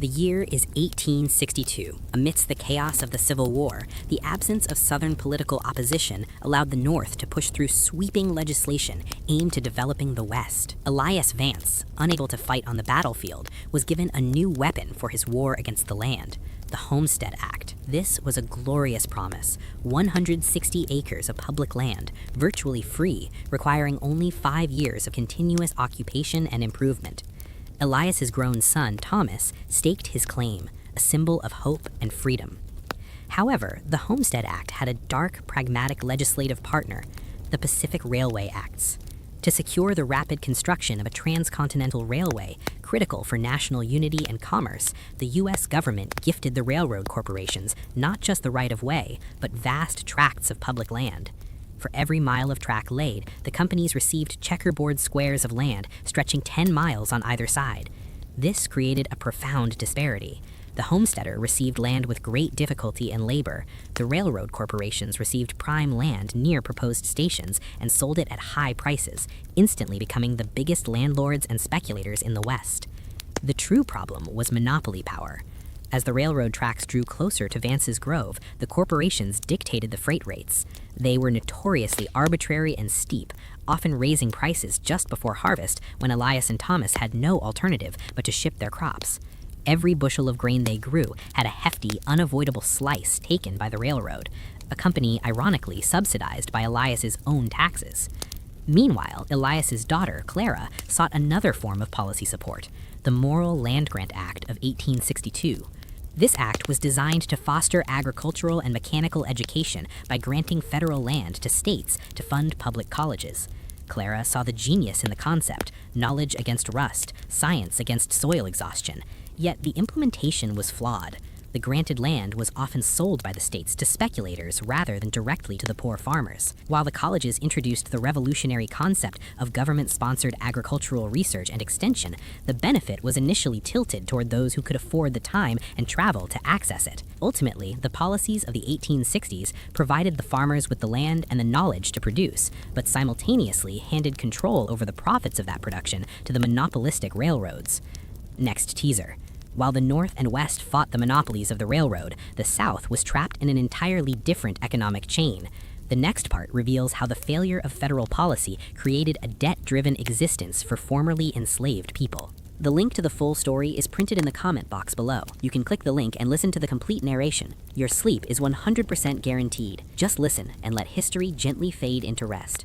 The year is 1862. Amidst the chaos of the Civil War, the absence of Southern political opposition allowed the North to push through sweeping legislation aimed to developing the West. Elias Vance, unable to fight on the battlefield, was given a new weapon for his war against the land: the Homestead Act. This was a glorious promise: 160 acres of public land, virtually free, requiring only 5 years of continuous occupation and improvement. Elias's grown son, Thomas, staked his claim, a symbol of hope and freedom. However, the Homestead Act had a dark, pragmatic legislative partner: the Pacific Railway Acts. To secure the rapid construction of a transcontinental railway, critical for national unity and commerce, the U.S. government gifted the railroad corporations not just the right-of-way, but vast tracts of public land. For every mile of track laid, the companies received checkerboard squares of land stretching 10 miles on either side. This created a profound disparity. The homesteader received land with great difficulty and labor. The railroad corporations received prime land near proposed stations and sold it at high prices, instantly becoming the biggest landlords and speculators in the West. The true problem was monopoly power. As the railroad tracks drew closer to Vance's Grove, the corporations dictated the freight rates. They were notoriously arbitrary and steep, often raising prices just before harvest when Elias and Thomas had no alternative but to ship their crops. Every bushel of grain they grew had a hefty, unavoidable slice taken by the railroad, a company ironically subsidized by Elias's own taxes. Meanwhile, Elias's daughter, Clara, sought another form of policy support: the Morrill Land Grant Act of 1862. This act was designed to foster agricultural and mechanical education by granting federal land to states to fund public colleges. Clara saw the genius in the concept: knowledge against rust, science against soil exhaustion. Yet the implementation was flawed. The granted land was often sold by the states to speculators rather than directly to the poor farmers. While the colleges introduced the revolutionary concept of government-sponsored agricultural research and extension, the benefit was initially tilted toward those who could afford the time and travel to access it. Ultimately, the policies of the 1860s provided the farmers with the land and the knowledge to produce, but simultaneously handed control over the profits of that production to the monopolistic railroads. Next teaser. While the North and West fought the monopolies of the railroad, the South was trapped in an entirely different economic chain. The next part reveals how the failure of federal policy created a debt-driven existence for formerly enslaved people. The link to the full story is printed in the comment box below. You can click the link and listen to the complete narration. Your sleep is 100% guaranteed. Just listen and let history gently fade into rest.